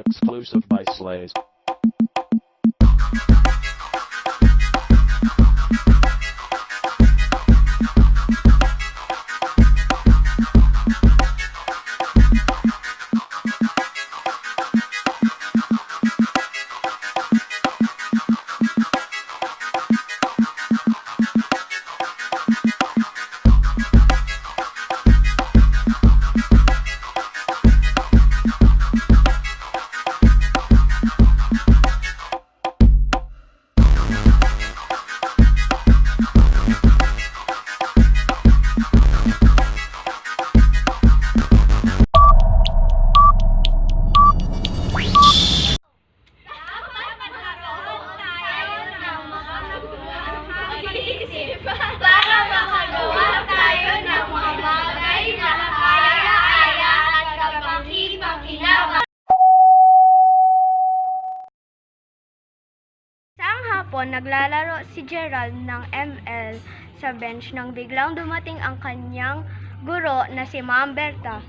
Exclusive by Slays. Para makagawa tayo ng mga bagay na kaya-aya at kapaki-pakinabang. Isang hapon, naglalaro si Gerald ng ML sa bench nang biglang dumating ang kanyang guro na si Ma'am Berta.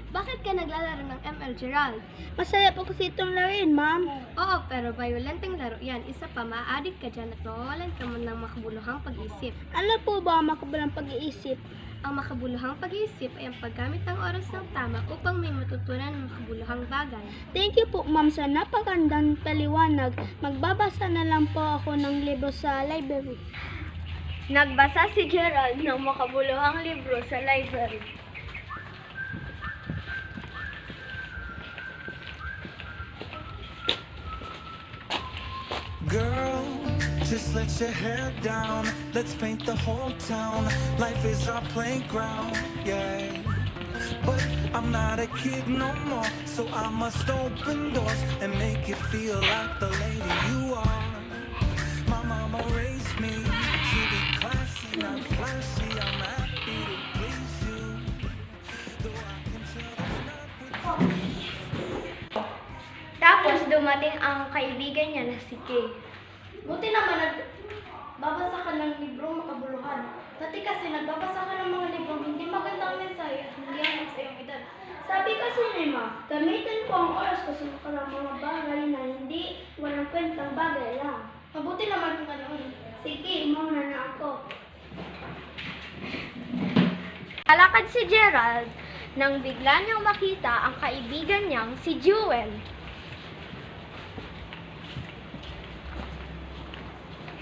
Bakit ka naglalaro ng ML, Gerald? Masaya po kasi itong laruin, ma'am. Oo, pero violenteng laro yan. Isa pa, ma-addict ka dyan at mawawalan ka mo ng makabuluhang pag-iisip. Ano po ba ang makabulang pag-iisip? Ang makabuluhang pag-iisip ay ang paggamit ng oras ng tama upang may matutunan ng makabuluhang bagay. Thank you po, ma'am, sa napakandang paliwanag. Magbabasa na lang po ako ng libro sa library. Nagbasa si Gerald ng makabuluhang libro sa library. Girl, just let your hair down. Let's paint the whole town. Life is our playground, yeah. But I'm not a kid no more, so I must open doors and make you feel like the lady you are. My mama raised me to be classy, not flashy. I'm happy to please you, though I can tell that's not what you. Tapos dumating ang kaibigan niya na si Kay. Buti naman nagbabasa ka ng librong makabuluhan. Dati kasi nagbabasa ka ng mga librong hindi magandang mensahe at hindi anak sa iyong edad. Sabi kasi ni Ma, gamitin ko ang oras ko sa mga bagay na hindi walang kwentang bagay lang. Mabuti naman kung ganoon. Sige, mauna na ako. Alakad si Gerald nang bigla niyang makita ang kaibigan niyang si Jewel.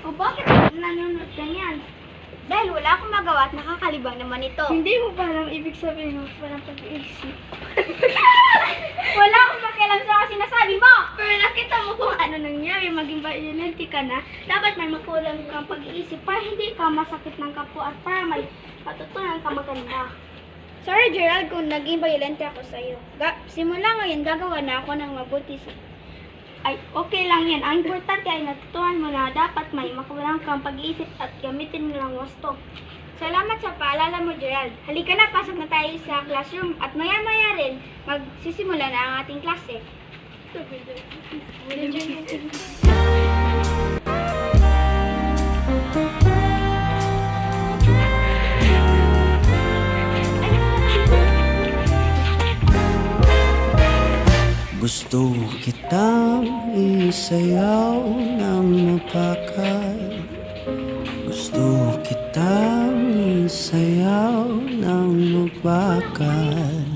O bakit nanonood ka niyan? Dahil wala akong magawa at nakakalibang naman ito. Hindi mo pa alam ibig sabihin mo parang pag-iisip. Wala akong pakialam sa mga sinasabi mo! Pero nakita mo kung ano nangyari, maging violent ka na, dapat may makulang kang pag-iisip para hindi ka masakit ng kapwa at para may matutunan ka maganda. Sorry Gerald kung naging violent ako sa'yo. Simula ngayon, gagawa na ako ng mabuti ay okay lang yan. Ang importante ay natutunan mo na dapat may makulang kang pag-iisip at gamitin mo lang wasto. Salamat sa paalala mo, Gerald. Halika na, pasok na tayo sa classroom at maya-maya rin magsisimula na ang ating klase. Gusto kitang isayaw ng mapakal. Gusto kitang isayaw ng mapakal.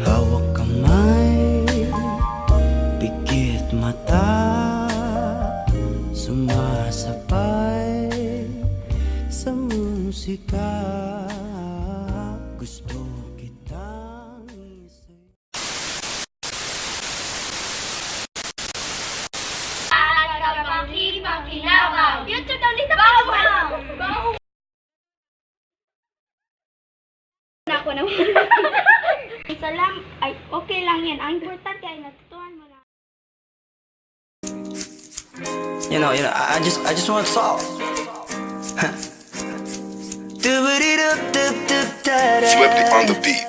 Hawak kamay, pikit mata, sumasabay sa musika. Gusto kitang isayaw. Pakinabang! YouTube daw dito! Bawal! Ako naman. Ay okay lang yan. Ang importante ay natutunan mo na. You know, I just want to solve. Swiftly on the beat.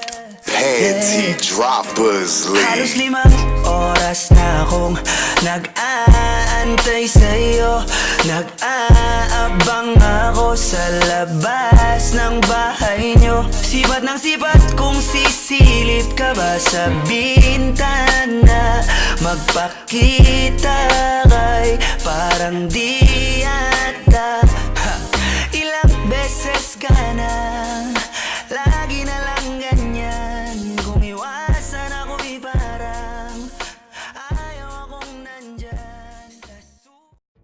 Panty droppers Halos lead. 5 oras na akong nag-aantay sa'yo. Nag-aabang ako sa labas ng bahay nyo. Sipat ng sipat kung sisilip ka ba sa bintana. Magpakita kay parang di ata. Ilang beses ka na, lagi na lang ganyan. Kung iwasan ako'y parang ayaw akong nandyan.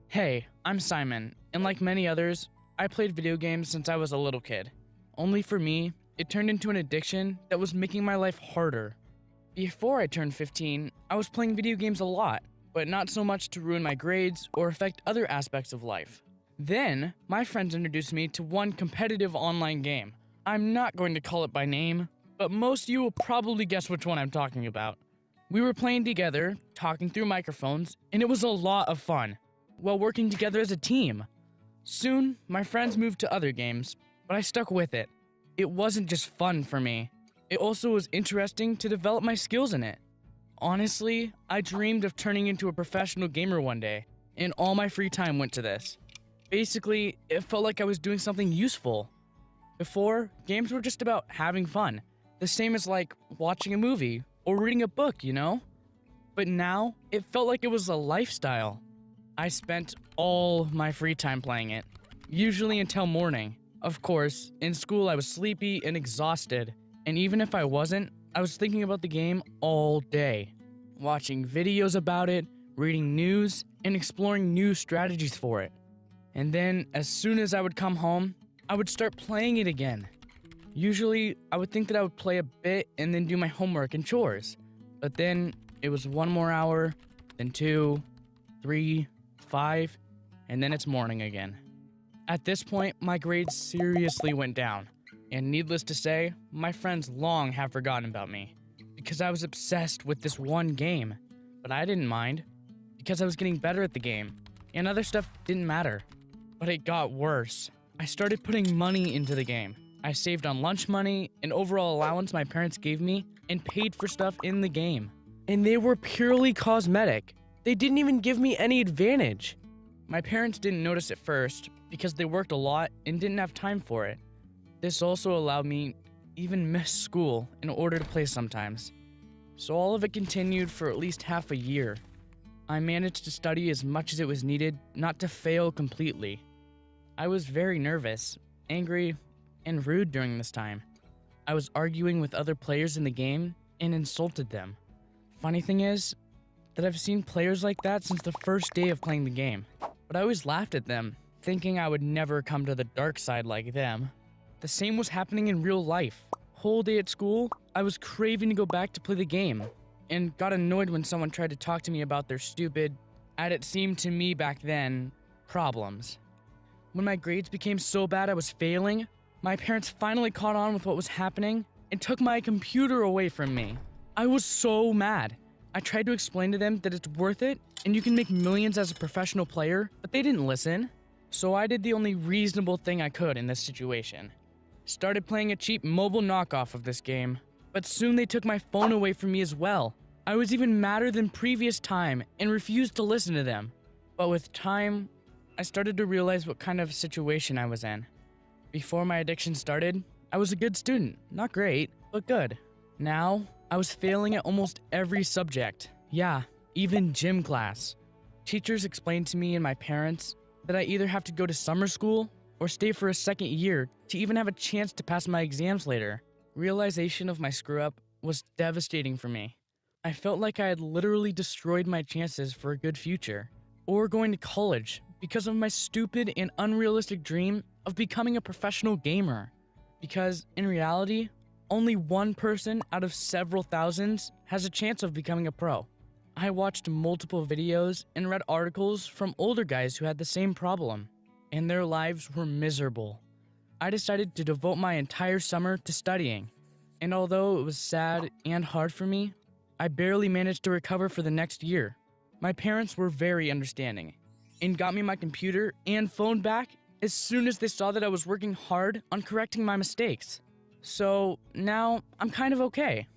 Hey, I'm Simon, and like many others, I played video games since I was a little kid. Only for me, it turned into an addiction that was making my life harder. Before I turned 15, I was playing video games a lot, but not so much to ruin my grades or affect other aspects of life. Then, my friends introduced me to one competitive online game. I'm not going to call it by name, but most of you will probably guess which one I'm talking about. We were playing together, talking through microphones, and it was a lot of fun, while working together as a team. Soon, my friends moved to other games, but I stuck with it. It wasn't just fun for me. It also was interesting to develop my skills in it. Honestly, I dreamed of turning into a professional gamer one day, and all my free time went to this. Basically, it felt like I was doing something useful. Before, games were just about having fun, the same as like watching a movie or reading a book, you know? But now, it felt like it was a lifestyle. I spent all my free time playing it, usually until morning. Of course, in school I was sleepy and exhausted, and even if I wasn't, I was thinking about the game all day, watching videos about it, reading news, and exploring new strategies for it. And then, as soon as I would come home, I would start playing it again. Usually, I would think that I would play a bit and then do my homework and chores. But then, it was 1 more hour, then 2, 3, 5, and then it's morning again. At this point, my grades seriously went down, and needless to say, my friends long have forgotten about me, because I was obsessed with this one game. But I didn't mind, because I was getting better at the game, and other stuff didn't matter. But it got worse. I started putting money into the game. I saved on lunch money, and overall allowance my parents gave me, and paid for stuff in the game. And they were purely cosmetic. They didn't even give me any advantage. My parents didn't notice at first, because they worked a lot and didn't have time for it. This also allowed me even miss school in order to play sometimes. So all of it continued for at least half a year. I managed to study as much as it was needed not to fail completely. I was very nervous, angry, and rude during this time. I was arguing with other players in the game and insulted them. Funny thing is that I've seen players like that since the first day of playing the game, but I always laughed at them, thinking I would never come to the dark side like them. The same was happening in real life. Whole day at school, I was craving to go back to play the game, and got annoyed when someone tried to talk to me about their stupid, as it seemed to me back then, problems. When my grades became so bad I was failing, my parents finally caught on with what was happening and took my computer away from me. I was so mad. I tried to explain to them that it's worth it and you can make millions as a professional player, but they didn't listen. So I did the only reasonable thing I could in this situation. Started playing a cheap mobile knockoff of this game, but soon they took my phone away from me as well. I was even madder than previous time and refused to listen to them. But with time, I started to realize what kind of situation I was in. Before my addiction started, I was a good student. Not great, but good. Now, I was failing at almost every subject. Yeah, even gym class. Teachers explained to me and my parents that I either have to go to summer school or stay for a second year to even have a chance to pass my exams later. Realization of my screw-up was devastating for me. I felt like I had literally destroyed my chances for a good future, or going to college because of my stupid and unrealistic dream of becoming a professional gamer. Because in reality, only one person out of several thousands has a chance of becoming a pro. I watched multiple videos and read articles from older guys who had the same problem, and their lives were miserable. I decided to devote my entire summer to studying, and although it was sad and hard for me, I barely managed to recover for the next year. My parents were very understanding, and got me my computer and phone back as soon as they saw that I was working hard on correcting my mistakes. So now I'm kind of okay.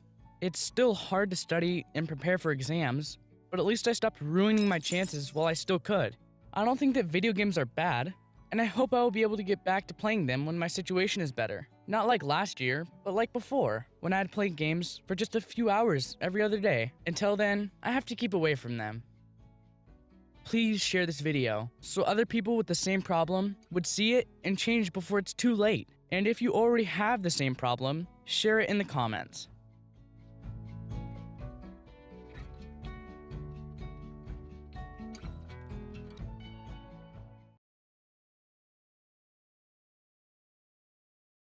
It's still hard to study and prepare for exams, but at least I stopped ruining my chances while I still could. I don't think that video games are bad, and I hope I will be able to get back to playing them when my situation is better. Not like last year, but like before, when I'd play games for just a few hours every other day. Until then, I have to keep away from them. Please share this video so other people with the same problem would see it and change before it's too late. And if you already have the same problem, share it in the comments.